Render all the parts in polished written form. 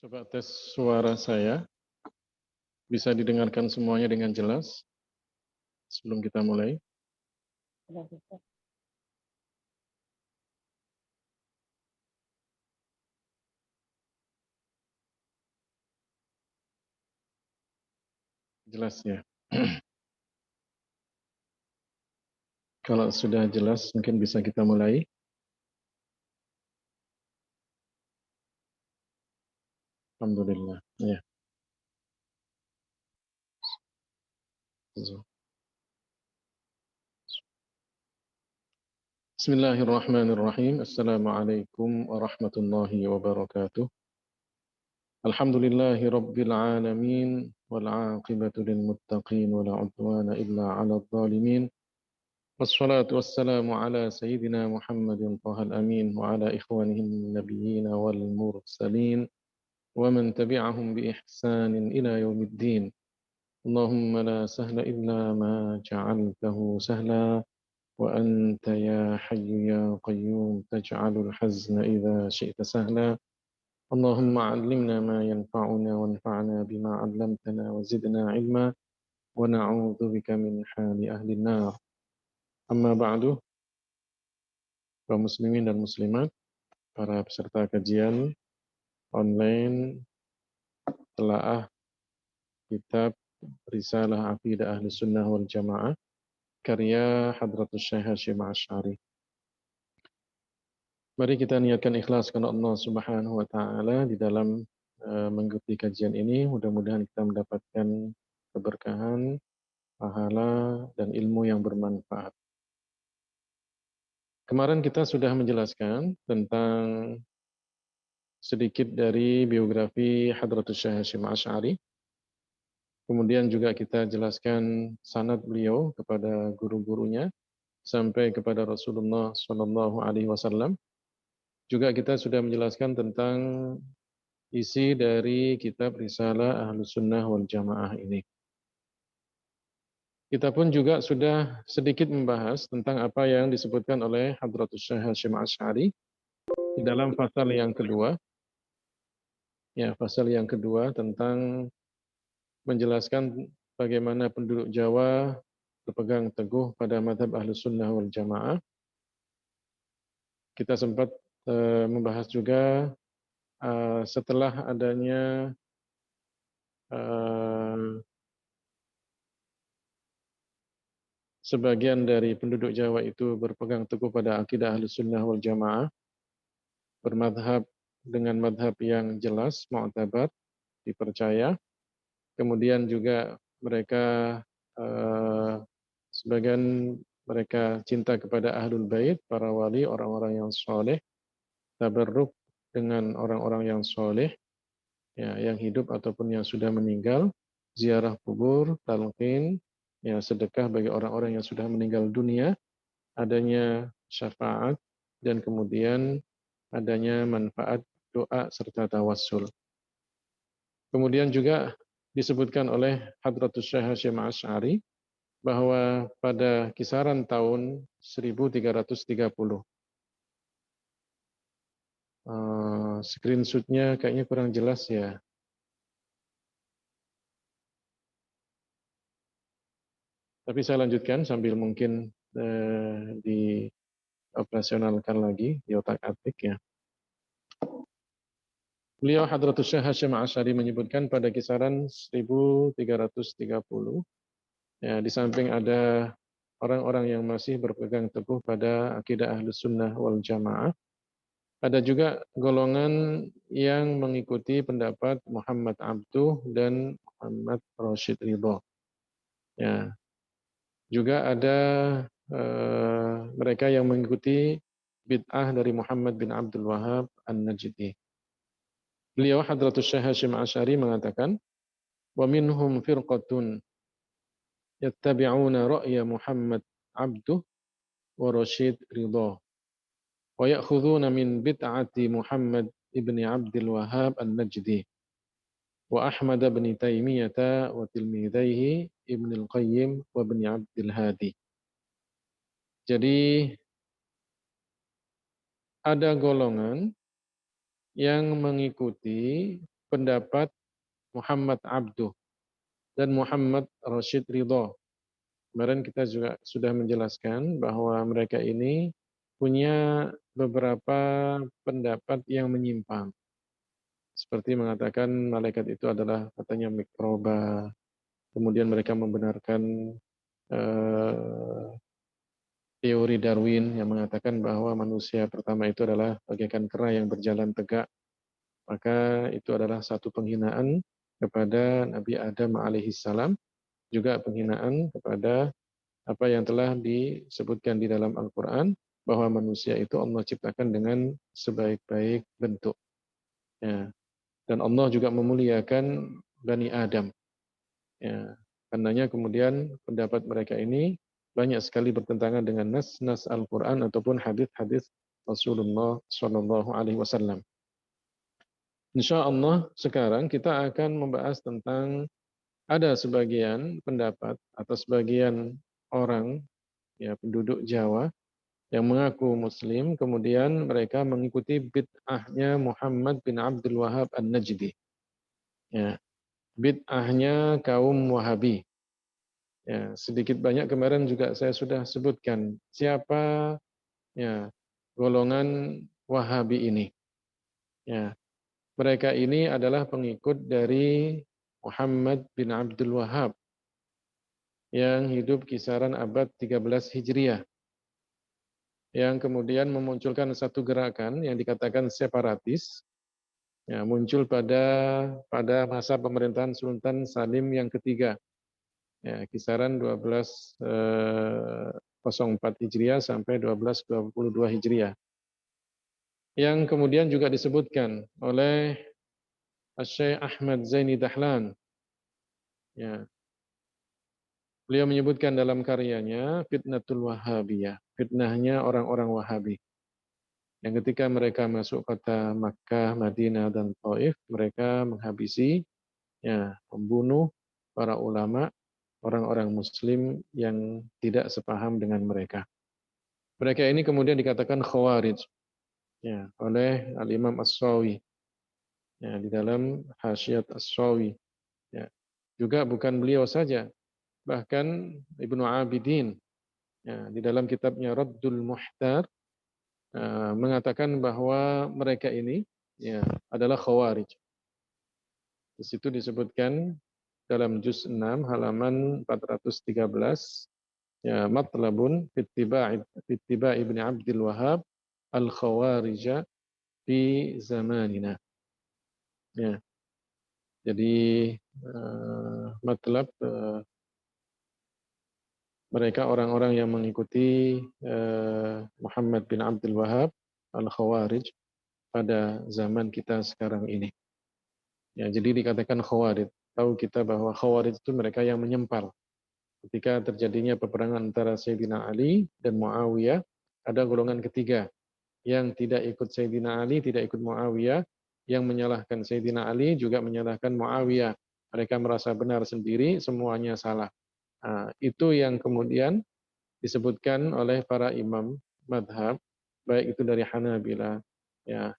Coba tes suara saya. Bisa didengarkan semuanya dengan jelas sebelum kita mulai? Sudah bisa. Jelas ya. Kalau sudah jelas, mungkin bisa kita mulai. Alhamdulillah. Ya. Bismillahirrahmanirrahim. Assalamualaikum warahmatullahi wabarakatuh. Alhamdulillahi rabbil alamin. Wal aqibatu lil muttaqin. Wala udwana illa ala dhalimin. Wassalatu wassalamu ala sayyidina Muhammadin tahal amin. Wa ala ikhwanihin nabiyyin wal mursalin. ومن تبعهم بإحسان إلى يوم الدين اللهم لا سهل إلا ما جعلته سهلا وأنت يا حي يا قيوم تجعل الحزن إذا شئت سهلا اللهم علمنا ما ينفعنا وانفعنا بما علمتنا وزدنا علما ونعوذ بك من حال أهل النار أما بعد kaum muslimin dan muslimat, para peserta kajian online telaah kitab Risalah Aqidah Ahli Sunnah wal Jamaah karya Hadratus Syekh Hasyim Asy'ari. Mari kita niatkan ikhlas karena Allah Subhanahu wa taala di dalam mengikuti kajian ini. Mudah-mudahan kita mendapatkan keberkahan, pahala dan ilmu yang bermanfaat. Kemarin kita sudah menjelaskan tentang sedikit dari biografi Hadratus Syekh Hasyim Asy'ari. Kemudian juga kita jelaskan sanad beliau kepada guru-gurunya sampai kepada Rasulullah Shallallahu Alaihi Wasallam. Juga kita sudah menjelaskan tentang isi dari kitab Risalah Ahlus Sunnah wal Jamaah ini. Kita pun juga sudah sedikit membahas tentang apa yang disebutkan oleh Hadratus Syekh Hasyim Asy'ari di dalam pasal yang kedua. Ya, pasal yang kedua tentang menjelaskan bagaimana penduduk Jawa berpegang teguh pada mazhab Ahlus Sunnah wal Jamaah. Kita sempat membahas juga setelah adanya sebagian dari penduduk Jawa itu berpegang teguh pada akidah Ahlus Sunnah wal Jamaah, bermadhab dengan madhab yang jelas, mu'tabar, dipercaya. Kemudian juga mereka sebagian mereka cinta kepada Ahlul Bait, para wali, orang-orang yang soleh, tabarruk dengan orang-orang yang soleh, ya, yang hidup ataupun yang sudah meninggal, ziarah kubur, talqin, ya, sedekah bagi orang-orang yang sudah meninggal dunia, adanya syafaat, dan kemudian adanya manfaat doa serta tawassul. Kemudian juga disebutkan oleh Hadratus Syekh Hasyim Asy'ari bahwa pada kisaran tahun 1330, screenshotnya kayaknya kurang jelas ya. Tapi saya lanjutkan sambil mungkin dioperasionalkan lagi di otak-atik ya. Beliau Hadratus Syekh Hasyim Asy'ari menyebutkan pada kisaran 1330, ya, di samping ada orang-orang yang masih berpegang teguh pada akidah Ahlus Sunnah wal Jamaah, ada juga golongan yang mengikuti pendapat Muhammad Abduh dan Muhammad Rashid Ridho. Ya, juga ada mereka yang mengikuti bid'ah dari Muhammad bin Abdul Wahhab An-Najdi. Beliau Hadratus Syekh Hasyim Asy'ari mengatakan, "Wa minhum firqatun yattabi'una ra'ya Muhammad Abduh wa Rashid Ridho wa ya'khudhuna min bid'ati Muhammad ibni Abdul Wahhab An-Najdi wa Ahmad bin Taimiyah wa tilmidaihi Ibn Al-Qayyim wa Ibn Abdul Hadi." Jadi ada golongan yang mengikuti pendapat Muhammad Abduh dan Muhammad Rashid Ridho. Kemarin kita juga sudah menjelaskan bahwa mereka ini punya beberapa pendapat yang menyimpang. Seperti mengatakan malaikat itu adalah katanya mikroba. Kemudian mereka membenarkan eh, teori Darwin yang mengatakan bahwa manusia pertama itu adalah bagaikan kera yang berjalan tegak. Maka itu adalah satu penghinaan kepada Nabi Adam alaihissalam, juga penghinaan kepada apa yang telah disebutkan di dalam Al-Quran, bahwa manusia itu Allah ciptakan dengan sebaik-baik bentuk. Ya. Dan Allah juga memuliakan Bani Adam. Ya. Karenanya kemudian pendapat mereka ini banyak sekali bertentangan dengan nas-nas Al-Quran ataupun hadis-hadis Rasulullah Shallallahu Alaihi Wasallam. Insya Allah sekarang kita akan membahas tentang ada sebagian pendapat atau sebagian orang, ya, penduduk Jawa yang mengaku Muslim, kemudian mereka mengikuti bid'ahnya Muhammad bin Abdul Wahab An-Najdi. Ya, bid'ahnya kaum Wahabi. Ya, sedikit banyak kemarin juga saya sudah sebutkan siapa, ya, golongan Wahabi ini. Ya, mereka ini adalah pengikut dari Muhammad bin Abdul Wahab yang hidup kisaran abad 13 Hijriah, yang kemudian memunculkan satu gerakan yang dikatakan separatis, ya, muncul pada masa pemerintahan Sultan Salim yang ketiga, ya, kisaran 1204 Hijriah sampai 1222 Hijriah, yang kemudian juga disebutkan oleh Syekh Ahmad Zaini Dahlan. Ya, beliau menyebutkan dalam karyanya Fitnatul Wahabiyah, fitnahnya orang-orang Wahabi. Yang ketika mereka masuk kota Makkah, Madinah, dan Taif, mereka menghabisi, ya, membunuh para ulama, orang-orang Muslim yang tidak sepaham dengan mereka. Mereka ini kemudian dikatakan Khawarij, ya, oleh Al-Imam As-Sawi, ya, di dalam Hasyiat As-Sawi. Ya. Juga bukan beliau saja, bahkan Ibnu Abidin, ya, di dalam kitabnya Raddul Muhtar, mengatakan bahwa mereka ini, ya, adalah Khawarij. Di situ disebutkan dalam juz 6 halaman 413, ya, matlabun fittiba Ibn Abdul Wahab al-Khawarij fi zamanina. Ya. Jadi matlab mereka orang-orang yang mengikuti Muhammad bin Abdul Wahab al-Khawarij pada zaman kita sekarang ini. Ya, jadi dikatakan Khawarij. Tahu kita bahwa Khawarij itu mereka yang menyempal. Ketika terjadinya peperangan antara Sayyidina Ali dan Muawiyah, ada golongan ketiga yang tidak ikut Sayyidina Ali, tidak ikut Muawiyah, yang menyalahkan Sayyidina Ali, juga menyalahkan Muawiyah. Mereka merasa benar sendiri, semuanya salah. Nah, itu yang kemudian disebutkan oleh para imam madhab, baik itu dari Hanabilah, ya,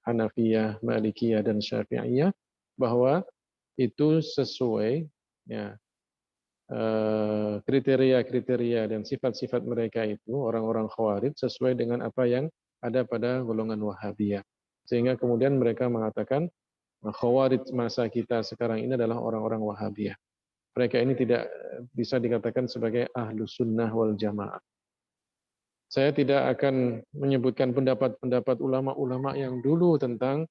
Hanafiyah, Malikiyah, dan Syafi'iyah, bahwa itu sesuai, ya, kriteria-kriteria dan sifat-sifat mereka itu, orang-orang Khawarij, sesuai dengan apa yang ada pada golongan Wahabiyah. Sehingga kemudian mereka mengatakan Khawarij masa kita sekarang ini adalah orang-orang Wahabiyah. Mereka ini tidak bisa dikatakan sebagai Ahlus Sunnah wal Jamaah. Saya tidak akan menyebutkan pendapat-pendapat ulama-ulama yang dulu tentang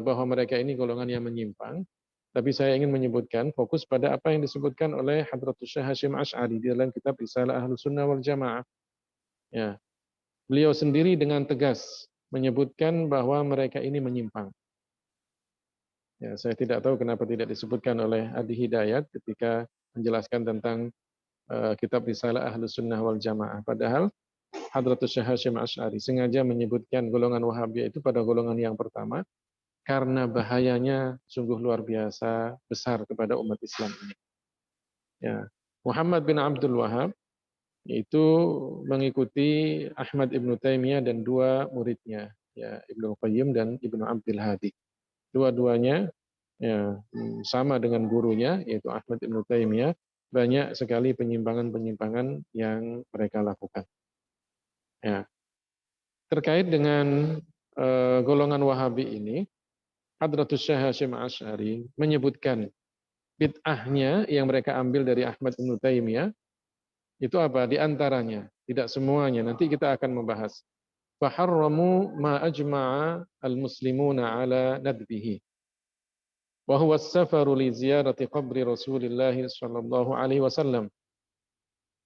bahwa mereka ini golongan yang menyimpang, tapi saya ingin menyebutkan fokus pada apa yang disebutkan oleh Hadratus Syekh Hasyim Asy'ari di dalam kitab Risalah Ahlus Sunnah wal Jamaah. Ya. Beliau sendiri dengan tegas menyebutkan bahwa mereka ini menyimpang. Ya, saya tidak tahu kenapa tidak disebutkan oleh Adi Hidayat ketika menjelaskan tentang kitab Risalah Ahlus Sunnah wal Jamaah. Padahal Hadratus Syekh Hasyim Asy'ari sengaja menyebutkan golongan Wahabiyah itu pada golongan yang pertama, karena bahayanya sungguh luar biasa besar kepada umat Islam ini. Ya. Muhammad bin Abdul Wahab itu mengikuti Ahmad Ibnu Taimiyah dan dua muridnya, ya, Ibnu Qayyim dan Ibnu Abdul Hadi. Dua-duanya ya, sama dengan gurunya yaitu Ahmad Ibn Taimiyah, banyak sekali penyimpangan-penyimpangan yang mereka lakukan. Ya. Terkait dengan golongan Wahabi ini, Hadratus Syekh Hasyim Asy'ari menyebutkan bid'ahnya yang mereka ambil dari Ahmad Ibn Taimiyah itu apa? Di antaranya, tidak semuanya. Nanti kita akan membahas. Faharramu ma ajma'a al-muslimuna ala nadbihi. Wa huwa as-safaru li ziyarati qabri Rasulillah sallallahu alaihi wasallam.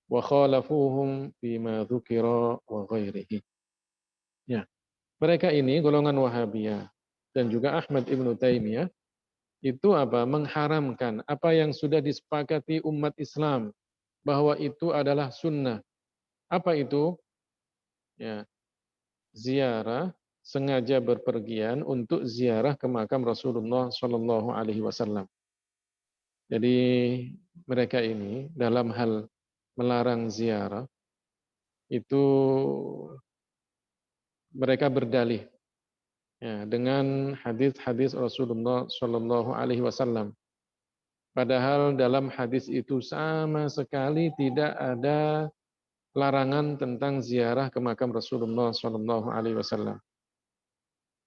Wa khalafuhum bima dzukira wa ghairihi. Ya. Mereka ini golongan Wahabiyah dan juga Ahmad Ibn Taimiyah itu apa? Mengharamkan apa yang sudah disepakati umat Islam bahwa itu adalah sunnah. Apa itu? Ya, ziarah, sengaja berpergian untuk ziarah ke makam Rasulullah Shallallahu Alaihi Wasallam. Jadi mereka ini dalam hal melarang ziarah itu mereka berdalih ya, dengan hadis-hadis Rasulullah Shallallahu Alaihi Wasallam. Padahal dalam hadis itu sama sekali tidak ada larangan tentang ziarah ke makam Rasulullah Shallallahu Alaihi Wasallam.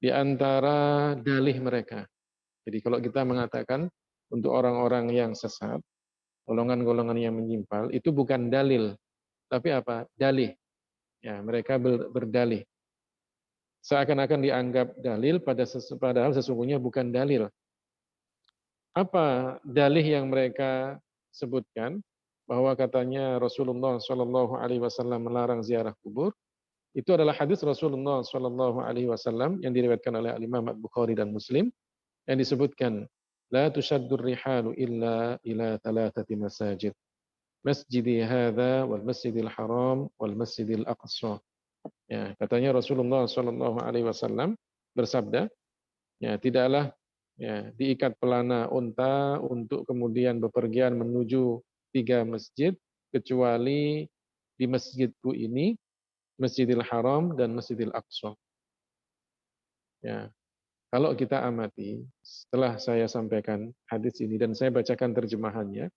Di antara dalih mereka. Jadi kalau kita mengatakan untuk orang-orang yang sesat, golongan-golongan yang menyimpal, itu bukan dalil, tapi apa? Dalih. Ya, mereka berdalih. Seakan-akan dianggap dalil, padahal sesungguhnya bukan dalil. Apa dalih yang mereka sebutkan? Bahwa katanya Rasulullah Shallallahu Alaihi Wasallam melarang ziarah kubur. Itu adalah hadis Rasulullah Shallallahu Alaihi Wasallam yang diriwayatkan oleh Imam Bukhari dan Muslim yang disebutkan la tushaddur rihalu illa ila thalathati masajid masjidi hadza wal masjidil haram wal masjidil aqsa. Ya, katanya Rasulullah Shallallahu Alaihi Wasallam bersabda, ya tidaklah ya diikat pelana unta untuk kemudian bepergian menuju 3 masjid kecuali di masjidku ini, Masjidil Haram dan Masjidil Aqsa. Ya, kalau kita amati, setelah saya sampaikan hadis ini dan saya bacakan terjemahannya,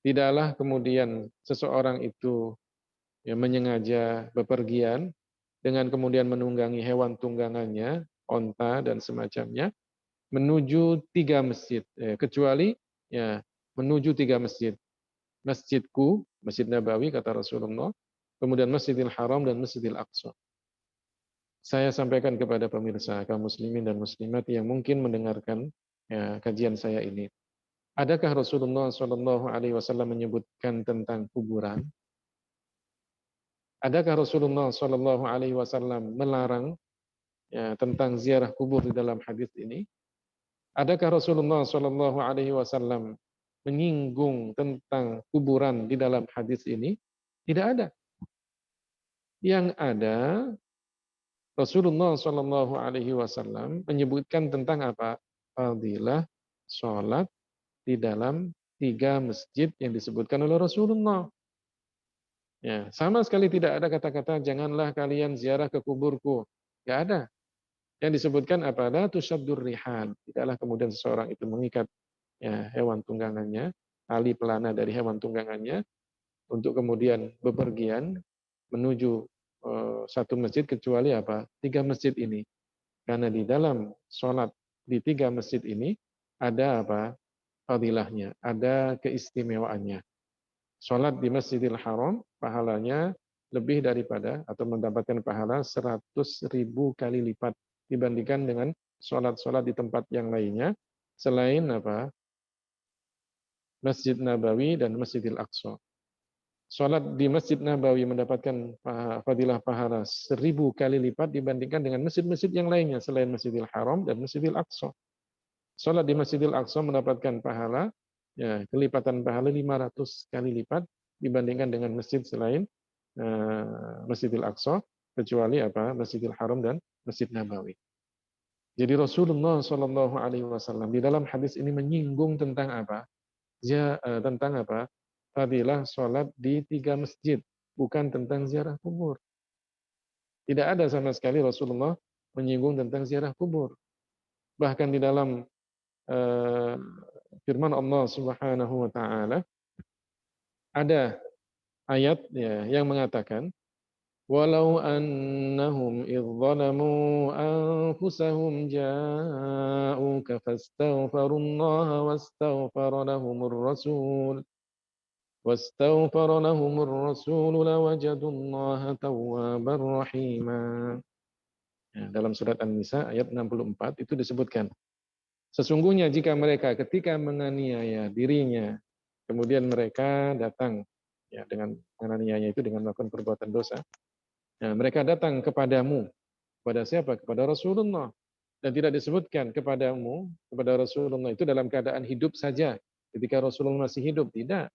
tidaklah kemudian seseorang itu ya, menyengaja bepergian dengan kemudian menunggangi hewan tunggangannya, onta dan semacamnya, menuju 3 masjid, kecuali ya menuju 3 masjid. Masjidku, Masjid Nabawi kata Rasulullah, kemudian Masjidil Haram dan Masjidil Aqsa. Saya sampaikan kepada pemirsa kaum muslimin dan muslimat yang mungkin mendengarkan ya, kajian saya ini. Adakah Rasulullah Shallallahu Alaihi Wasallam menyebutkan tentang kuburan? Adakah Rasulullah Shallallahu Alaihi Wasallam melarang ya, tentang ziarah kubur di dalam hadis ini? Adakah Rasulullah Shallallahu Alaihi Wasallam menyinggung tentang kuburan di dalam hadis ini? Tidak ada. Yang ada Rasulullah Shallallahu Alaihi Wasallam menyebutkan tentang apa? Fadilah sholat di dalam 3 masjid yang disebutkan oleh Rasulullah. Ya, sama sekali tidak ada kata-kata janganlah kalian ziarah ke kuburku. Tidak ada. Yang disebutkan apa? La tusyaddur rihal. Tidaklah kemudian seseorang itu mengikat ya, hewan tunggangannya, tali pelana dari hewan tunggangannya untuk kemudian bepergian menuju 1 masjid kecuali apa? 3 masjid ini. Karena di dalam sholat di 3 masjid ini ada apa? Fadilahnya, ada keistimewaannya. Sholat di Masjidil Haram pahalanya lebih daripada atau mendapatkan pahala 100.000 kali lipat dibandingkan dengan sholat-sholat di tempat yang lainnya selain apa? Masjid Nabawi dan Masjidil Aqsa. Sholat di Masjid Nabawi mendapatkan fadilah pahala 1.000 kali lipat dibandingkan dengan masjid-masjid yang lainnya selain Masjidil Haram dan Masjidil Aqsa. Sholat di Masjidil Aqsa mendapatkan pahala ya, kelipatan pahala 500 kali lipat dibandingkan dengan masjid selain Masjidil Aqsa kecuali apa? Masjidil Haram dan Masjid Nabawi. Jadi Rasulullah Shallallahu Alaihi Wasallam di dalam hadis ini menyinggung tentang apa? Tentang apa? Fadilah sholat di 3 masjid, bukan tentang ziarah kubur. Tidak ada sama sekali Rasulullah menyinggung tentang ziarah kubur. Bahkan di dalam eh, firman Allah Subhanahu wa taala ada ayat ya yang mengatakan walau annahum idh zalamu anfusahum ja'uka fastaghfirullaha واستغفر لهم الرسول لوجدوا الله توابا رحيما. Ya, dalam surat An-Nisa ayat 64 itu disebutkan, sesungguhnya jika mereka ketika menganiaya dirinya, kemudian mereka datang ya dengan menganiaya itu dengan melakukan perbuatan dosa. Nah, mereka datang kepadamu, kepada siapa? Kepada Rasulullah. Dan tidak disebutkan kepadamu, kepada Rasulullah itu dalam keadaan hidup saja. Ketika Rasulullah masih hidup, tidak.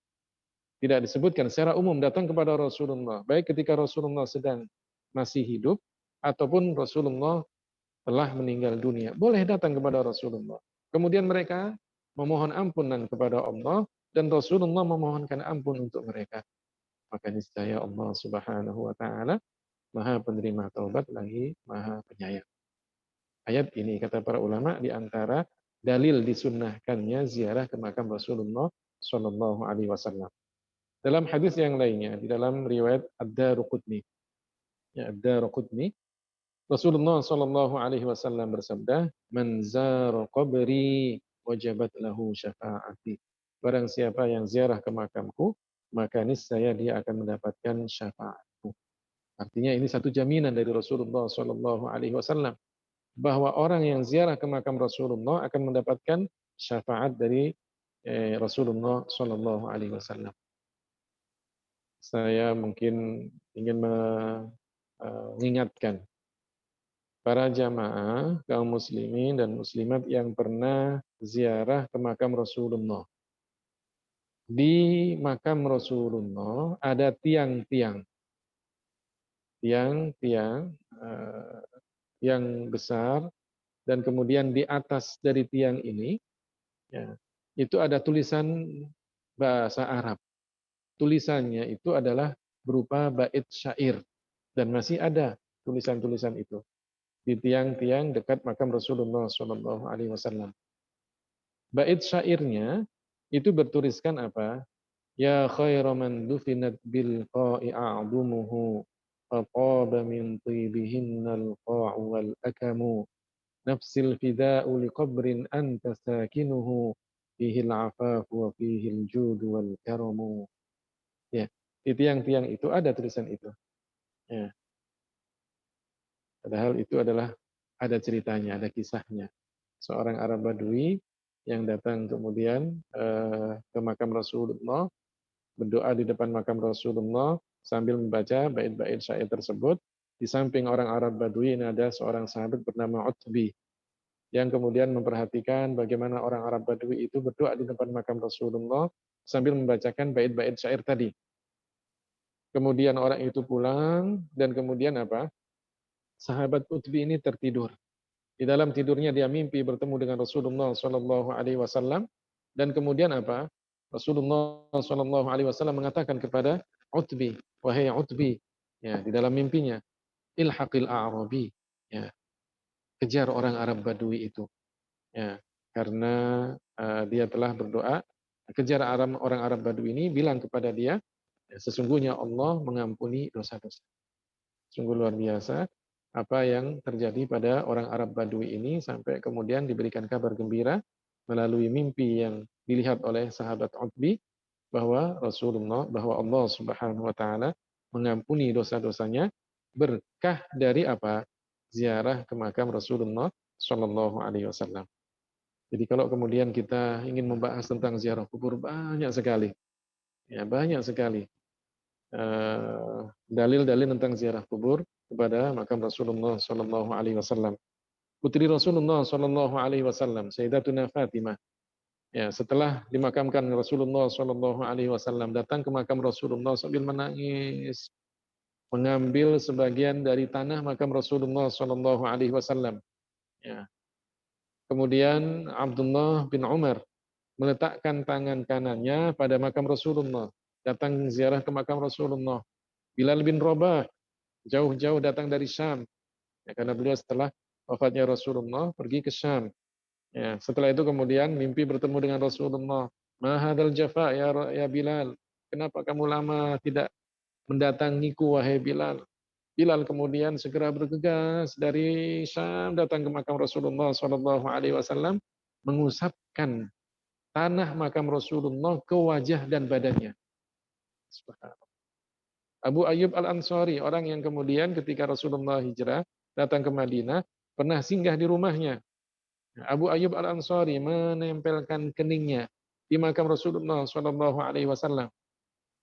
Tidak disebutkan secara umum datang kepada Rasulullah, baik ketika Rasulullah sedang masih hidup ataupun Rasulullah telah meninggal dunia. Boleh datang kepada Rasulullah. Kemudian mereka memohon ampunan kepada Allah dan Rasulullah memohonkan ampun untuk mereka. Maka niscaya Allah Subhanahu wa taala Maha penerima taubat lagi Maha penyayang. Ayat ini kata para ulama di antara dalil disunnahkannya ziarah ke makam Rasulullah Shallallahu alaihi wasallam. Dalam hadis yang lainnya, di dalam riwayat Ad-Daruqutni, ya Ad-Daruqutni, Rasulullah Shallallahu Alaihi Wasallam bersabda, "Man zara qabri wajabat lahu syafaati." Barang siapa yang ziarah ke makamku, maka niscaya dia akan mendapatkan syafaatku. Artinya ini satu jaminan dari Rasulullah Shallallahu Alaihi Wasallam bahwa orang yang ziarah ke makam Rasulullah akan mendapatkan syafaat dari Rasulullah Shallallahu Alaihi Wasallam. Saya mungkin ingin mengingatkan para jamaah kaum muslimin dan muslimat yang pernah ziarah ke makam Rasulullah. Di makam Rasulullah ada tiang-tiang yang besar, dan kemudian di atas dari tiang ini ya, itu ada tulisan bahasa Arab. Tulisannya itu adalah berupa bait syair. Dan masih ada tulisan-tulisan itu di tiang-tiang dekat makam Rasulullah Shallallahu Alaihi Wasallam. Bait syairnya itu bertuliskan apa? Ya khaira man dufinat bil qa'i a'dumuhu fataba min tibihinnal qa'u wal akamu nafsil fida'u liqabrin anta sakinuhu fihi al-afafu wa fihi al-judu wal karamu. Ya, di tiang-tiang itu ada tulisan itu. Ya. Padahal itu adalah ada ceritanya, ada kisahnya. Seorang Arab Badui yang datang kemudian ke makam Rasulullah, berdoa di depan makam Rasulullah sambil membaca bait-bait syair tersebut. Di samping orang Arab Badui ini ada seorang sahabat bernama Utbi yang kemudian memperhatikan bagaimana orang Arab Badui itu berdoa di depan makam Rasulullah sambil membacakan bait-bait syair tadi. Kemudian orang itu pulang dan kemudian apa? Sahabat Utbi ini tertidur. Di dalam tidurnya dia mimpi bertemu dengan Rasulullah Shallallahu Alaihi Wasallam, dan kemudian apa? Rasulullah Shallallahu Alaihi Wasallam mengatakan kepada Utbi, wahai Utbi, ya di dalam mimpinya, ilhaqil a'rabi, ya kejar orang Arab Badui itu, ya karena dia telah berdoa, kejar orang Arab Badui ini, bilang kepada dia, ya, sesungguhnya Allah mengampuni dosa-dosa. Sungguh luar biasa apa yang terjadi pada orang Arab Badui ini sampai kemudian diberikan kabar gembira melalui mimpi yang dilihat oleh sahabat Utbi bahwa Allah Subhanahu wa taala mengampuni dosa-dosanya berkah dari apa? Ziarah ke makam Rasulullah Shallallahu alaihi wasallam. Jadi kalau kemudian kita ingin membahas tentang ziarah kubur banyak sekali. Ya, banyak sekali dalil-dalil tentang ziarah kubur kepada makam Rasulullah Shallallahu Alaihi Wasallam. Putri Rasulullah Shallallahu Alaihi Wasallam, Sayyidatuna Fatimah, ya setelah dimakamkan Rasulullah Shallallahu Alaihi Wasallam, datang ke makam Rasulullah sambil menangis, mengambil sebagian dari tanah makam Rasulullah Shallallahu Alaihi Wasallam. Ya. Kemudian Abdullah bin Umar meletakkan tangan kanannya pada makam Rasulullah, datang ziarah ke makam Rasulullah. Bilal bin Rabah jauh-jauh datang dari Syam, ya, karena beliau setelah wafatnya Rasulullah pergi ke Syam Ya, setelah itu kemudian mimpi bertemu dengan Rasulullah. Ma hadzal jafa ya Bilal. Kenapa kamu lama tidak mendatangiku wahai Bilal? Bilal kemudian segera bergegas dari Syam datang ke makam Rasulullah Shallallahu Alaihi Wasallam, mengusapkan tanah makam Rasulullah ke wajah dan badannya. Abu Ayyub Al-Ansari, orang yang kemudian ketika Rasulullah hijrah datang ke Madinah, pernah singgah di rumahnya. Abu Ayyub Al-Ansari menempelkan keningnya di makam Rasulullah Shallallahu Alaihi Wasallam.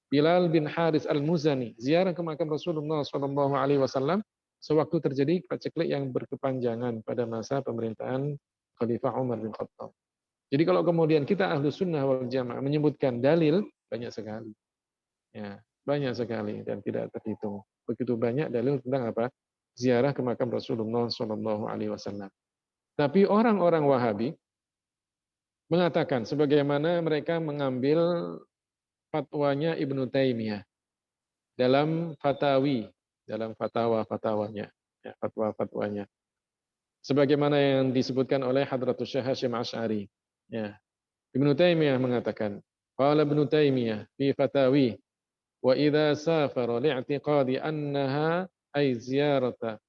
Bilal bin Haris Al-Muzani ziarah ke makam Rasulullah Shallallahu Alaihi Wasallam sewaktu terjadi paceklik yang berkepanjangan pada masa pemerintahan Khalifah Umar bin Khattab. Jadi kalau kemudian kita ahlu sunnah wal jamaah menyebutkan dalil, banyak sekali. Ya, banyak sekali dan tidak terhitung. Begitu banyak dalil tentang apa? Ziarah ke makam Rasulullah Shallallahu Alaihi Wasallam. Tapi orang-orang Wahabi mengatakan sebagaimana mereka mengambil fatwanya Ibnu Taimiyah dalam fatawi, dalam fatwa-fatwanya, ya, fatwa-fatwanya. Sebagaimana yang disebutkan oleh Hadratus Syekh Hasyim Asy'ari. Ya. Ibnu Taimiyah mengatakan, qala Ibnu Taimiyah fi fatawi wa idza safara li'tiqadi annaha ay ziyarata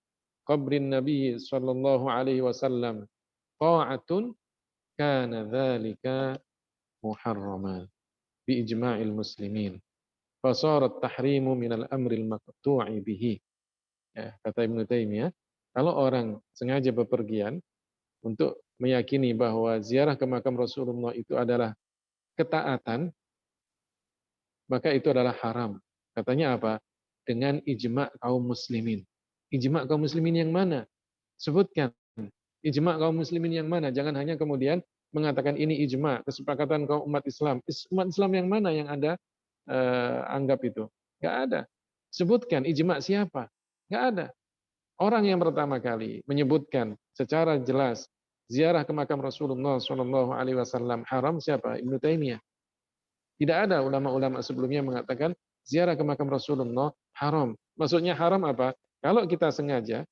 qabrin nabiy sallallahu alaihi wasallam ta'atun kana dzalika muharraman bi ijma'il muslimin fasarat tahrimu minal amril maqtu'i bihi. Ya, kata Ibnu Taimiyah, kalau orang sengaja bepergian untuk meyakini bahwa ziarah ke makam Rasulullah itu adalah ketaatan, maka itu adalah haram. Katanya apa? Dengan ijma' kaum muslimin. Ijma' kaum muslimin yang mana? Sebutkan. Ijma' kaum muslimin yang mana? Jangan hanya kemudian mengatakan ini ijma', kesepakatan kaum umat Islam. Umat Islam yang mana yang Anda anggap itu? Enggak ada. Sebutkan ijma' siapa? Enggak ada. Orang yang pertama kali menyebutkan secara jelas ziarah ke makam Rasulullah Shallallahu Alaihi Wasallam haram siapa? Ibnu Taimiyah. Tidak ada ulama-ulama sebelumnya mengatakan ziarah ke makam Rasulullah haram. Maksudnya haram apa? Kalau kita sengaja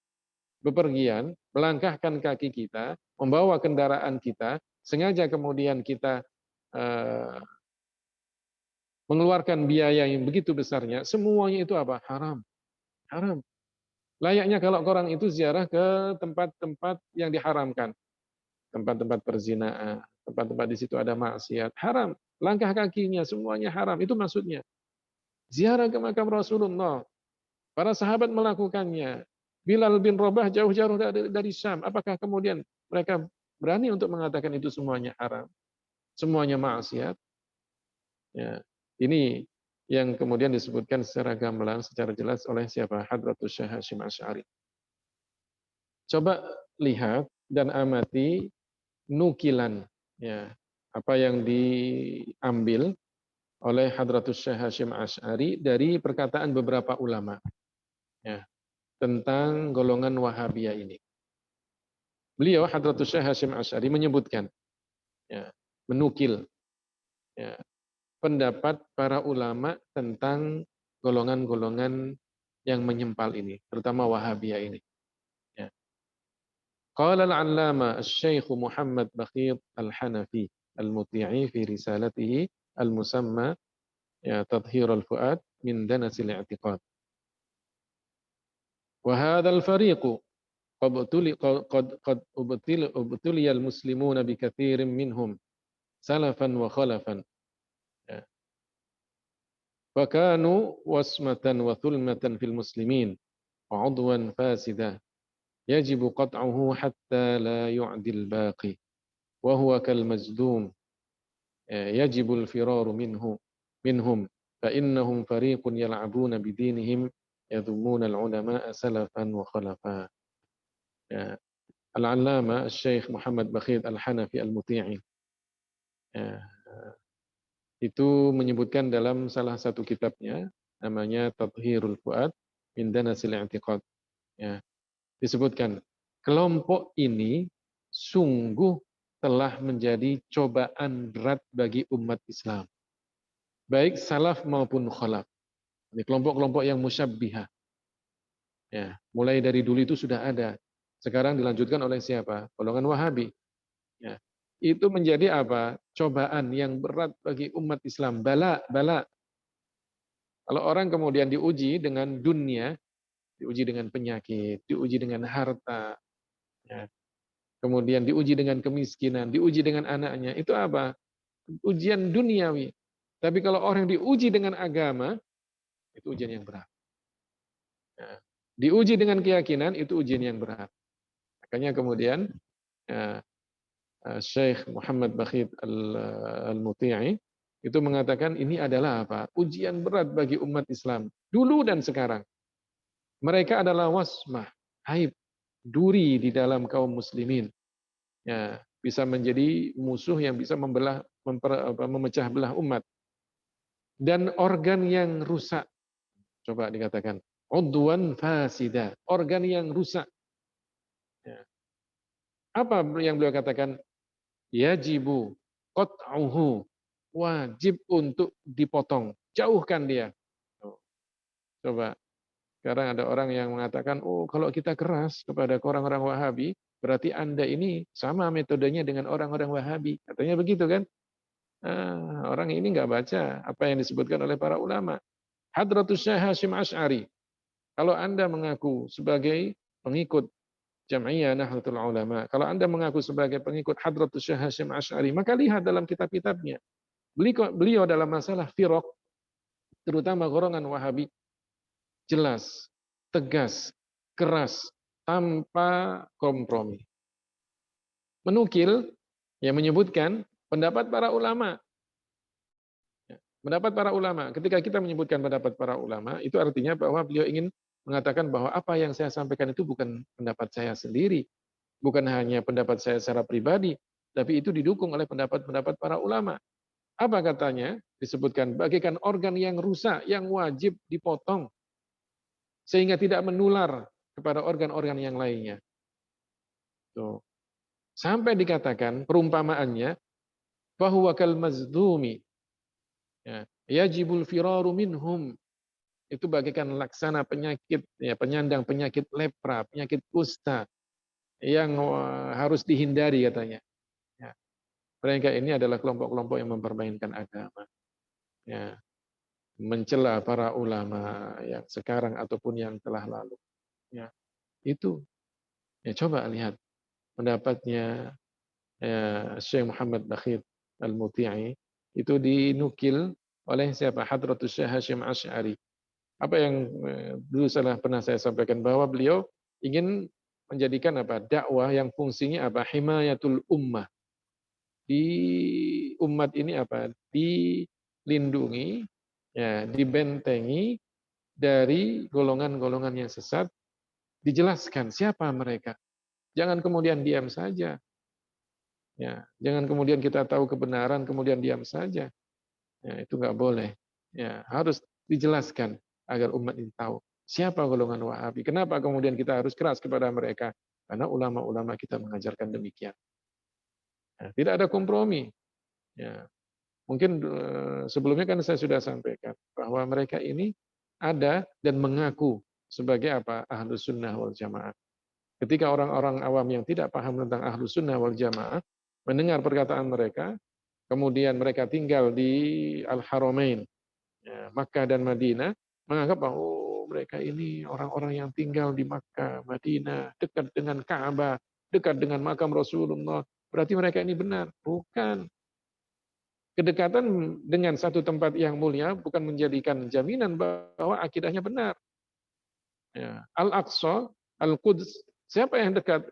bepergian, melangkahkan kaki kita, membawa kendaraan kita, sengaja kemudian kita mengeluarkan biaya yang begitu besarnya, semuanya itu apa? Haram. Haram. Layaknya kalau orang itu ziarah ke tempat-tempat yang diharamkan. Tempat-tempat perzinaan, tempat-tempat di situ ada maksiat. Haram. Langkah kakinya semuanya haram. Itu maksudnya. Ziarah ke makam Rasulullah. Para sahabat melakukannya. Bilal bin Rabah jauh-jauh dari Syam. Apakah kemudian mereka berani untuk mengatakan itu semuanya haram? Semuanya maksiat? Ya. Ini yang kemudian disebutkan secara gamblang, secara jelas oleh siapa? Hadratus Syekh Hasyim Asy'ari. Coba lihat dan amati nukilan, ya, apa yang diambil oleh Hadratus Syekh Hasyim Asy'ari dari perkataan beberapa ulama, ya, tentang golongan Wahabiyah ini. Beliau Hadratus Syekh Hasyim Asy'ari menyebutkan, ya, menukil, ya, pendapat para ulama tentang golongan-golongan yang menyempal ini, terutama Wahabiyah ini. Ya. Qala al-'allama asy-Syaikh Muhammad Bakhit Al-Hanafi Al-Muti'i fi risalatihi al-musamma ya Tadhhir al-Fuad min Danasil I'tiqad. Wa hadzal fariqu qad ubtiliya al-muslimuna bi katsirin minhum salafan wa khalafan. Fakanu wasmatan wa thulmatan fil muslimin wa 'udwan fasida yajibu qat'uhu hatta la yu'dil baqi wa huwa kal mazdum yajibu al-firaru minhum fa innahum fariqun yal'abuna bidinihim yadhummuna al-ulama'a salafan wa khalafa. Ya. Al-'allama Syekh Muhammad Bakhit Al-Hanafi Al-Muti'i ya, itu menyebutkan dalam salah satu kitabnya namanya Tadhhirul Fuad min Danasil I'tiqad. Ya, disebutkan kelompok ini sungguh telah menjadi cobaan berat bagi umat Islam. Baik salaf maupun khalaf. Ini kelompok-kelompok yang musyabbihah. Ya, mulai dari dulu itu sudah ada. Sekarang dilanjutkan oleh siapa? Golongan Wahabi. Ya. Itu menjadi apa? Cobaan yang berat bagi umat Islam. Bala, bala. Kalau orang kemudian diuji dengan dunia, diuji dengan penyakit, diuji dengan harta, ya. Kemudian diuji dengan kemiskinan, diuji dengan anaknya, itu apa? Ujian duniawi. Tapi kalau orang diuji dengan agama, itu ujian yang berat. Ya. Diuji dengan keyakinan, itu ujian yang berat. Makanya kemudian ya, Syekh Muhammad Bakhit Al-Muti'i itu mengatakan ini adalah apa? Ujian berat bagi umat Islam dulu dan sekarang. Mereka adalah wasmah, aib, duri di dalam kaum muslimin. Ya, bisa menjadi musuh yang bisa memecah belah umat. Dan organ yang rusak, coba dikatakan, udwan fasida, organ yang rusak. Ya. Apa yang beliau katakan? Yajibu qat'uhu, wajib untuk dipotong, jauhkan dia. Coba, sekarang ada orang yang mengatakan, oh kalau kita keras kepada orang-orang Wahabi, berarti Anda ini sama metodenya dengan orang-orang Wahabi. Katanya begitu kan? Orang ini nggak baca apa yang disebutkan oleh para ulama. Hadratus Syekh Hasyim Asy'ari. Kalau Anda mengaku sebagai pengikut Jam'iyah Nahdlatul Ulama, kalau Anda mengaku sebagai pengikut Hadratus Syekh Hasyim Asy'ari, maka lihat dalam kitab-kitabnya. Beliau dalam masalah firaq, terutama golongan Wahabi, jelas, tegas, keras, tanpa kompromi. Menukil, yang menyebutkan pendapat para ulama. Pendapat para ulama. Ketika kita menyebutkan pendapat para ulama, itu artinya bahwa beliau ingin mengatakan bahwa apa yang saya sampaikan itu bukan pendapat saya sendiri, bukan hanya pendapat saya secara pribadi, tapi itu didukung oleh pendapat-pendapat para ulama. Apa katanya? Disebutkan bagaikan organ yang rusak, yang wajib dipotong, sehingga tidak menular kepada organ-organ yang lainnya. Tuh. Sampai dikatakan perumpamaannya, bahwa kal mazdumi, yajibul firaru minhum, itu bagaikan laksana penyakit, ya, penyandang penyakit lepra, penyakit kusta yang harus dihindari katanya. Ya. Mereka ini adalah kelompok-kelompok yang mempermainkan agama, ya, mencela para ulama yang sekarang ataupun yang telah lalu. Ya. Itu, ya, coba lihat pendapatnya Syekh Muhammad Bakhit Al-Muti'i itu dinukil oleh siapa? Hadratus Syekh Hasyim Asy'ari. Apa yang dulu pernah saya sampaikan, bahwa beliau ingin menjadikan apa? Dakwah yang fungsinya apa? Himayatul ummah. Di umat ini apa? Dilindungi, ya, dibentengi dari golongan-golongan yang sesat, dijelaskan siapa mereka. Jangan kemudian diam saja. Ya, jangan kemudian kita tahu kebenaran kemudian diam saja. Ya, itu nggak boleh. Ya, harus dijelaskan agar umat ini tahu siapa golongan Wahabi. Kenapa kemudian kita harus keras kepada mereka? Karena ulama-ulama kita mengajarkan demikian. Ya, tidak ada kompromi. Ya, mungkin sebelumnya kan saya sudah sampaikan bahwa mereka ini ada dan mengaku sebagai apa? Ahlus Sunnah wal Jamaah. Ketika orang-orang awam yang tidak paham tentang Ahlus Sunnah wal Jamaah mendengar perkataan mereka, kemudian mereka tinggal di Al-Haramain, ya, Makkah dan Madinah, menganggap bahwa mereka ini orang-orang yang tinggal di Makkah, Madinah, dekat dengan Ka'bah, dekat dengan makam Rasulullah. Berarti mereka ini benar. Bukan. Kedekatan dengan satu tempat yang mulia bukan menjadikan jaminan bahwa akidahnya benar. Ya. Al-Aqsa, Al-Quds, siapa yang dekat?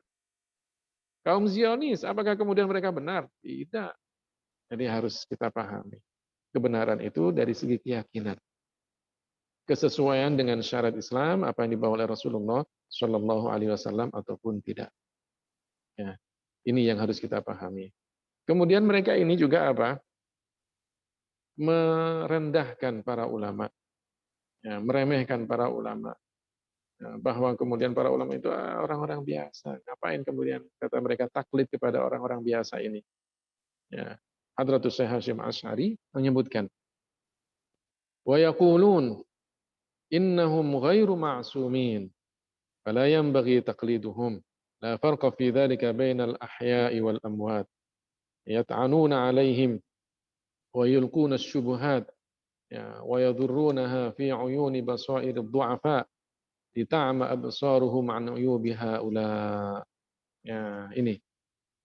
Kaum Zionis, apakah kemudian mereka benar? Tidak. Jadi harus kita pahami. Kebenaran itu dari segi keyakinan. Kesesuaian dengan syariat Islam, apa yang dibawa oleh Rasulullah Shallallahu Alaihi Wasallam ataupun tidak. Ya. Ini yang harus kita pahami. Kemudian mereka ini juga apa? Merendahkan para ulama. Ya, meremehkan para ulama. Bahwa kemudian para ulama itu orang-orang biasa. Ngapain kemudian kata mereka taklid kepada orang-orang biasa ini? Ya. Hadratus Syekh Hasyim Asy'ari menyebutkan, wa yaqulun innahum ghairu ma'sumin fala yanbaghi taqliduhum la farqa fi dzalika bainal ahya'i wal amwat. yat'anuna 'alaihim wa yulquna asy-syubuhat ya wa yadhurrunaha fi 'uyuni basairid du'afa lita'ma absaruhum 'an 'uyubi haula. Ya, ini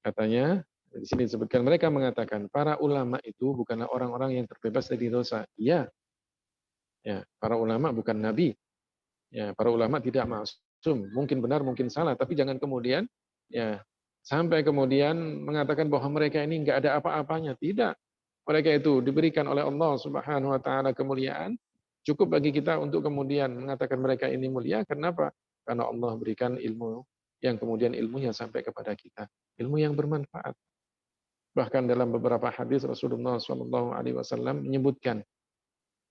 katanya di sini disebutkan mereka mengatakan para ulama itu bukanlah orang-orang yang terbebas dari dosa. Iya, ya, para ulama bukan nabi. Ya, para ulama tidak maksum, mungkin benar, mungkin salah, tapi jangan kemudian ya sampai kemudian mengatakan bahwa mereka ini enggak ada apa-apanya. Tidak. Mereka itu diberikan oleh Allah Subhanahu wa taala kemuliaan. Cukup bagi kita untuk kemudian mengatakan mereka ini mulia. Kenapa? Karena Allah berikan ilmu yang kemudian ilmunya sampai kepada kita. Ilmu yang bermanfaat. Bahkan dalam beberapa hadis Rasulullah SAW menyebutkan,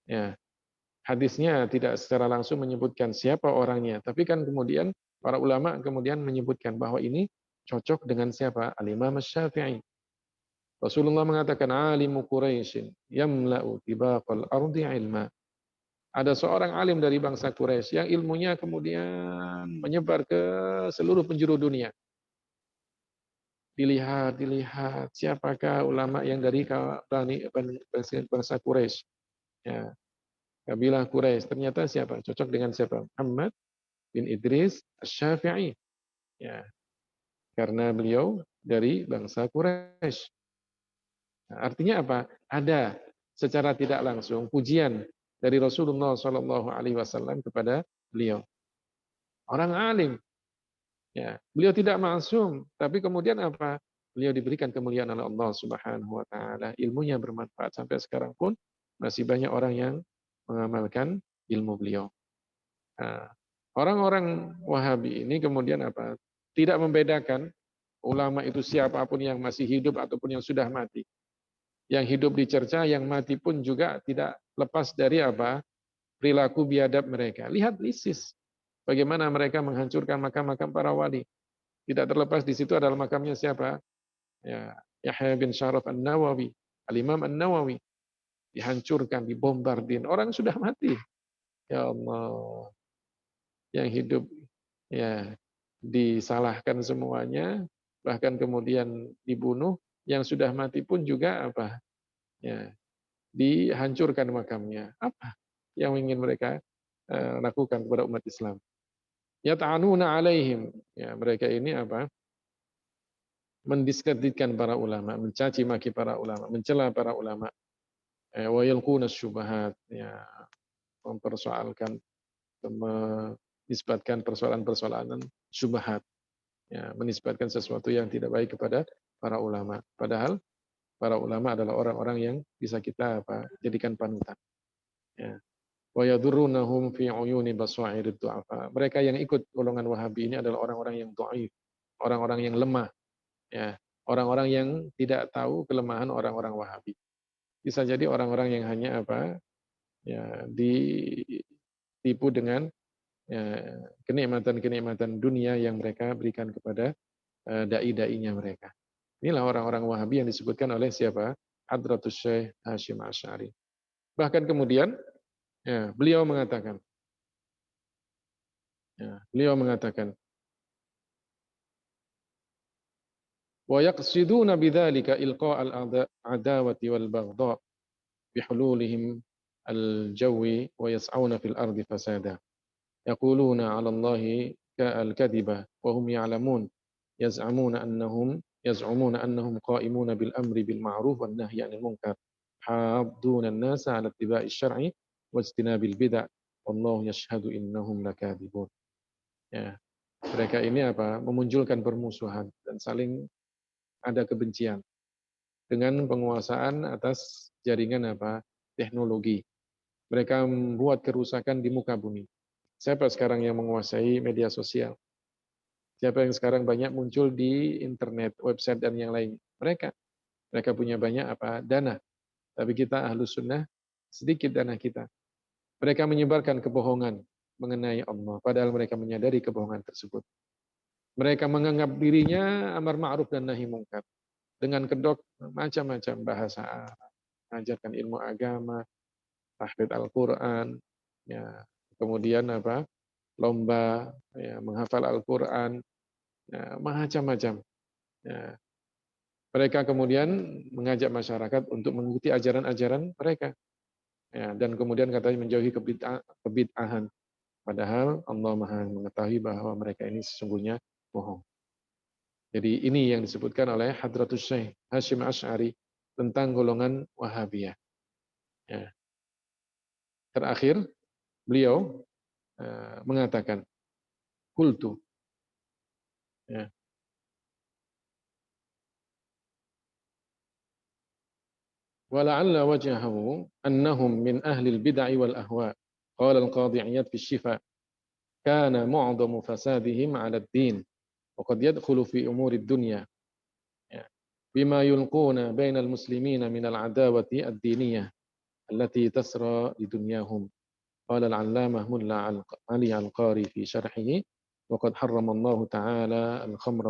ya, hadisnya tidak secara langsung menyebutkan siapa orangnya, tapi kan kemudian para ulama kemudian menyebutkan bahwa ini cocok dengan siapa? Al-Imam Asy-Syafi'i. Rasulullah mengatakan alimu Quraisyin yamla'u tibaqal ardi ilma. Ada seorang alim dari bangsa Quraisy yang ilmunya kemudian menyebar ke seluruh penjuru dunia. Dilihat siapakah ulama yang dari bangsa Quraisy. Ya, kabilah Quraisy. Ternyata siapa? Cocok dengan siapa? Muhammad bin Idris Asy-Syafi'i. Ya, karena beliau dari bangsa Quraisy. Nah, artinya apa? Ada secara tidak langsung pujian dari Rasulullah Shallallahu Alaihi Wasallam kepada beliau. Orang alim, ya. Beliau tidak maksum, tapi kemudian apa? Beliau diberikan kemuliaan oleh Allah Subhanahu Wa Taala. Ilmunya bermanfaat sampai sekarang pun masih banyak orang yang mengamalkan ilmu beliau. Nah, orang-orang Wahabi ini kemudian apa? Tidak membedakan ulama itu siapapun yang masih hidup ataupun yang sudah mati. Yang hidup dicerca, yang mati pun juga tidak lepas dari apa? Perilaku biadab mereka. Lihat ISIS. Bagaimana mereka menghancurkan makam-makam para wali. Tidak terlepas di situ adalah makamnya siapa? Ya, Yahya bin Syaraf An-Nawawi. Al-Imam An-Nawawi. Dihancurkan, dibombardir. Orang sudah mati. Ya Allah. Yang hidup ya disalahkan semuanya, bahkan kemudian dibunuh. Yang sudah mati pun juga apa? Ya, dihancurkan makamnya. Apa yang ingin mereka lakukan kepada umat Islam? Yata'anuna alaihim. Ya, mereka ini apa? Mendiskreditkan para ulama, mencaci maki para ulama, mencela para ulama. Wa yalquna syubhat. Ya, mempersoalkan, menisbatkan persoalan-persoalan syubhat. Ya, menisbatkan sesuatu yang tidak baik kepada para ulama. Padahal para ulama adalah orang-orang yang bisa kita apa? Jadikan panutan. Ya. Wa yadurrunahum fi uyuni basairid du'afa. Mereka yang ikut golongan Wahabi ini adalah orang-orang yang dhaif, orang-orang yang lemah, ya. Orang-orang yang tidak tahu kelemahan orang-orang Wahabi. Bisa jadi orang-orang yang hanya apa? Ya, ditipu dengan ya, kenikmatan-kenikmatan dunia yang mereka berikan kepada dai-dainya mereka. Inilah orang-orang Wahabi yang disebutkan oleh siapa? Hadratus Syekh Hasyim Asy'ari. Bahkan kemudian ya, beliau mengatakan wa yaqsiduna bidzalika ilqa'al adawati wal baghdha bihululihim al-jawi wa yas'auna fil ardi fasada. Yaquluna 'ala Allahi ka'al-kadhiba wa hum ya'lamun yaz'umuna annahum qa'imuna bil amri bil ma'ruf wan nahyi 'anil munkar hadduna an-nasa 'ala ittiba'i syar'i wajtinabil bid'ah wallahu yashhadu innahum lakadzibun. Ya, mereka ini apa? Memunculkan permusuhan dan saling ada kebencian dengan penguasaan atas jaringan apa? Teknologi. Mereka membuat kerusakan di muka bumi. Siapa sekarang yang menguasai media sosial? Siapa yang sekarang banyak muncul di internet, website dan yang lain? Mereka. Mereka punya banyak apa? Dana. Tapi kita Ahlus Sunnah sedikit dana kita. Mereka menyebarkan kebohongan mengenai Allah, padahal mereka menyadari kebohongan tersebut. Mereka menganggap dirinya amar ma'ruf dan nahi mungkar. Dengan kedok macam-macam bahasa, mengajarkan ilmu agama, tahfidz Al-Quran, ya, kemudian apa? Lomba ya, menghafal Al-Quran, ya, macam-macam. Ya. Mereka kemudian mengajak masyarakat untuk mengikuti ajaran-ajaran mereka. Ya, dan kemudian katanya menjauhi kebid'ahan. Padahal Allah Maha mengetahui bahwa mereka ini sesungguhnya bohong. Jadi ini yang disebutkan oleh Hadratus Syekh Hashim Asy'ari tentang golongan Wahabiyah. Ya. Terakhir, beliau mengatakan, kultu. Ya. ولعل وجهه أنهم من أهل البدع والأهواء قال القاضي عياض في الشفاء كان معظم فسادهم على الدين وقد يدخل في أمور الدنيا بما يلقون بين المسلمين من العداوة الدينية التي تسرى لدنياهم قال العلامة ملا علي القاري في شرحه وقد حرم الله تعالى الخمر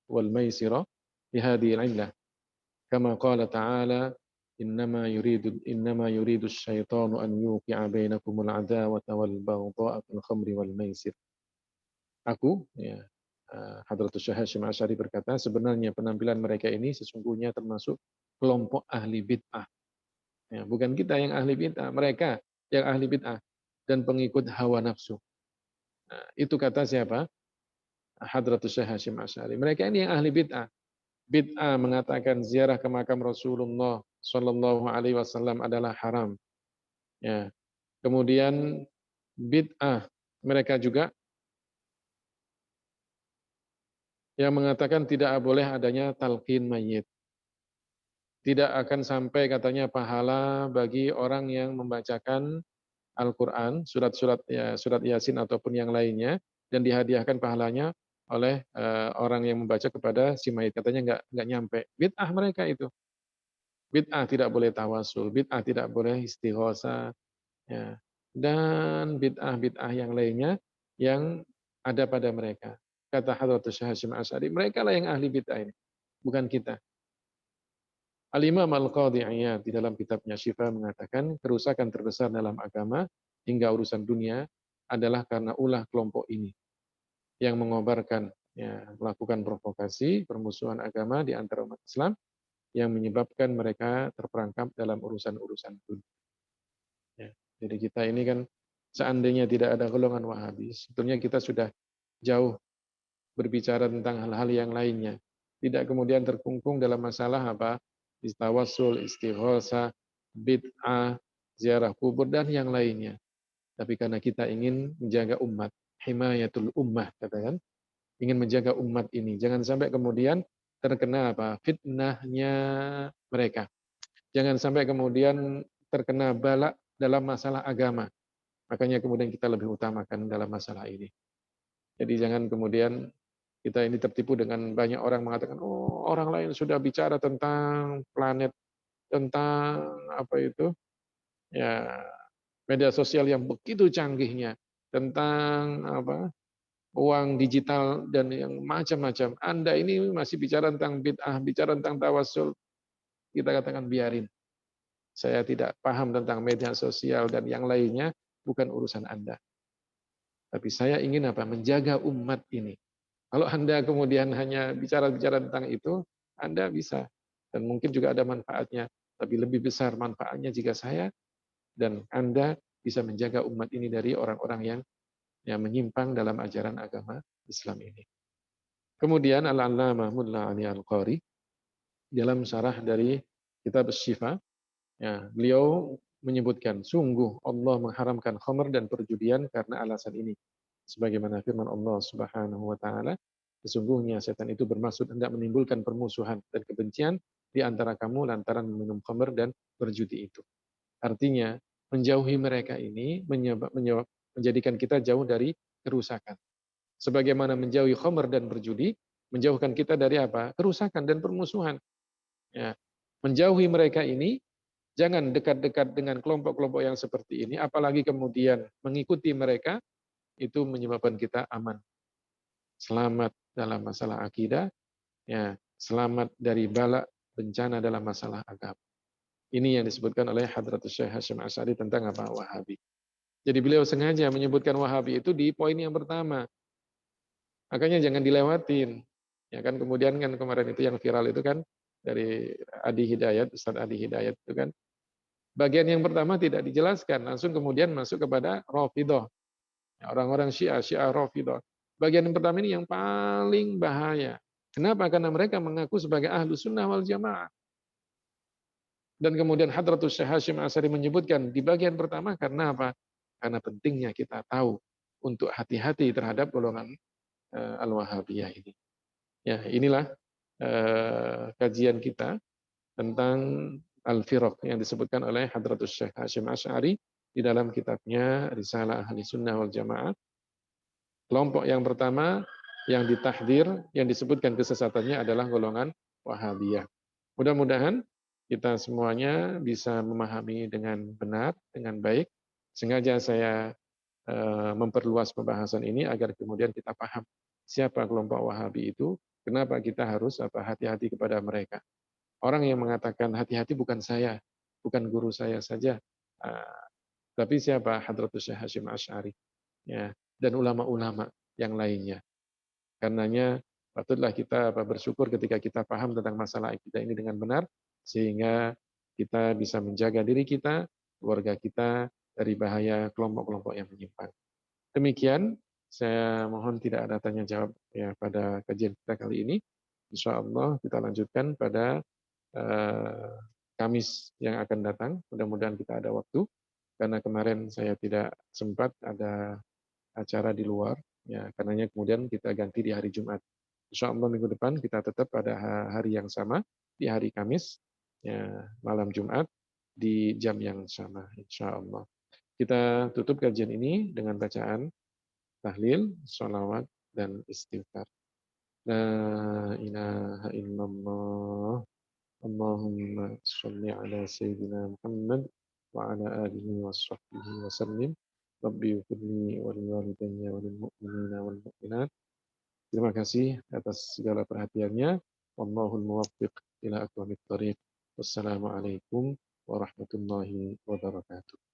والميسر لهذه العلة كما قال تعالى إنما يريد الشيطان أن يوقع بينكم العداوة والبغضاء في الخمر والميسر. Aku, ya, Hadratus Syekh Hasyim Asy'ari berkata, sebenarnya penampilan mereka ini sesungguhnya termasuk kelompok ahli bid'ah. Ya, bukan kita yang ahli bid'ah, mereka yang ahli bid'ah dan pengikut hawa nafsu. Nah, itu kata siapa? Hadratus Syekh Hasyim Asy'ari. Mereka ini yang ahli bid'ah. Bid'ah mengatakan ziarah ke makam Rasulullah Shallallahu Alaihi Wasallam adalah haram. Ya. Kemudian bid'ah mereka juga yang mengatakan tidak boleh adanya talqin mayit. Tidak akan sampai katanya pahala bagi orang yang membacakan Al-Quran, surat-surat ya, surat Yasin ataupun yang lainnya, dan dihadiahkan pahalanya oleh orang yang membaca kepada si mayit. Katanya nggak nyampe. Bid'ah mereka itu. Bid'ah tidak boleh tawasul, bid'ah tidak boleh istighosa, ya. Dan bid'ah-bid'ah yang lainnya yang ada pada mereka. Kata Hadratus Syekh Hasyim Asy'ari, mereka lah yang ahli bid'ah ini, bukan kita. Al-Imam Al-Qadhi Iyad di dalam kitabnya Syifa mengatakan, kerusakan terbesar dalam agama hingga urusan dunia adalah karena ulah kelompok ini yang mengobarkan, ya, melakukan provokasi, permusuhan agama di antara umat Islam yang menyebabkan mereka terperangkap dalam urusan-urusan dunia. Ya. Jadi kita ini kan seandainya tidak ada golongan Wahabi, sebetulnya kita sudah jauh berbicara tentang hal-hal yang lainnya. Tidak kemudian terkungkung dalam masalah apa? Tawassul, istighosa, bid'ah, ziarah kubur dan yang lainnya. Tapi karena kita ingin menjaga umat, himayatul ummah katakan, ingin menjaga umat ini. Jangan sampai kemudian terkena apa? Fitnahnya mereka. Jangan sampai kemudian terkena bala dalam masalah agama. Makanya kemudian kita lebih utamakan dalam masalah ini. Jadi jangan kemudian kita ini tertipu dengan banyak orang mengatakan, oh orang lain sudah bicara tentang planet, tentang apa itu, ya media sosial yang begitu canggihnya, tentang apa uang digital dan yang macam-macam. Anda ini masih bicara tentang bid'ah, bicara tentang tawasul. Kita katakan biarin. Saya tidak paham tentang media sosial dan yang lainnya, bukan urusan Anda. Tapi saya ingin apa? Menjaga umat ini. Kalau Anda kemudian hanya bicara-bicara tentang itu, Anda bisa. Dan mungkin juga ada manfaatnya. Tapi lebih besar manfaatnya jika saya dan Anda bisa menjaga umat ini dari orang-orang yang menyimpang dalam ajaran agama Islam ini. Kemudian Al-Allamah Mulla Ali Al-Qari dalam syarah dari kitab Syifa, ya, beliau menyebutkan, sungguh Allah mengharamkan khamr dan perjudian karena alasan ini. Sebagaimana firman Allah Subhanahu wa taala, sesungguhnya setan itu bermaksud hendak menimbulkan permusuhan dan kebencian di antara kamu lantaran meminum khamr dan berjudi itu. Artinya, menjauhi mereka ini menjadikan kita jauh dari kerusakan. Sebagaimana menjauhi khamr dan berjudi, menjauhkan kita dari apa? Kerusakan dan permusuhan. Ya. Menjauhi mereka ini, jangan dekat-dekat dengan kelompok-kelompok yang seperti ini, apalagi kemudian mengikuti mereka, itu menyebabkan kita aman. Selamat dalam masalah akidah, ya, selamat dari bala bencana dalam masalah agama. Ini yang disebutkan oleh Hadratus Syekh Hasyim Asy'ari tentang apa? Wahabi. Jadi beliau sengaja menyebutkan Wahabi itu di poin yang pertama. Makanya jangan dilewatin. Ya kan kemudian kan kemarin itu yang viral itu kan dari Adi Hidayat, Ustadz Adi Hidayat itu kan bagian yang pertama tidak dijelaskan, langsung kemudian masuk kepada Rafidhah. Ya, orang-orang Syiah, Syiah Rafidhah. Bagian yang pertama ini yang paling bahaya. Kenapa? Karena mereka mengaku sebagai ahlu sunnah wal jamaah. Dan kemudian Hadratus Syekh Hashim Asy'ari menyebutkan di bagian pertama karena apa? Karena pentingnya kita tahu untuk hati-hati terhadap golongan Al-Wahabiyah ini. Ya, inilah kajian kita tentang Al-Firaq yang disebutkan oleh Hadratus Syekh Hashim Asy'ari di dalam kitabnya Risalah Ahli Sunnah wal Jamaah. Kelompok yang pertama yang ditahdir, yang disebutkan kesesatannya adalah golongan Wahabiyah. Mudah-mudahan kita semuanya bisa memahami dengan benar, dengan baik. Sengaja saya memperluas pembahasan ini agar kemudian kita paham siapa kelompok Wahabi itu, kenapa kita harus hati-hati kepada mereka. Orang yang mengatakan hati-hati bukan saya, bukan guru saya saja, tapi siapa? Hadratus Syekh Hashim Asy'ari, ya, dan ulama-ulama yang lainnya. Karenanya patutlah kita bersyukur ketika kita paham tentang masalah akidah ini dengan benar, sehingga kita bisa menjaga diri kita, keluarga kita dari bahaya kelompok-kelompok yang menyimpang. Demikian, saya mohon tidak ada tanya jawab ya pada kajian kita kali ini. Insya Allah kita lanjutkan pada Kamis yang akan datang. Mudah-mudahan kita ada waktu, karena kemarin saya tidak sempat ada acara di luar, ya karenanya kemudian kita ganti di hari Jumat. Insya Allah minggu depan kita tetap pada hari yang sama, di hari Kamis, ya, malam Jumat, di jam yang sama, insya Allah. Kita tutup kajian ini dengan bacaan tahlil, sholawat, dan istighfar. La ilaha illallah, Allahumma sholli ala Sayyidina Muhammad wa ala alihi wa sahbihi wa sallim. Rabbi ufirli wal walidayya wal mu'minina wal mu'minat. Terima kasih atas segala perhatiannya. Wallahul muwaffiq ila aqwamit thoriq. Wassalamualaikum warahmatullahi wabarakatuh.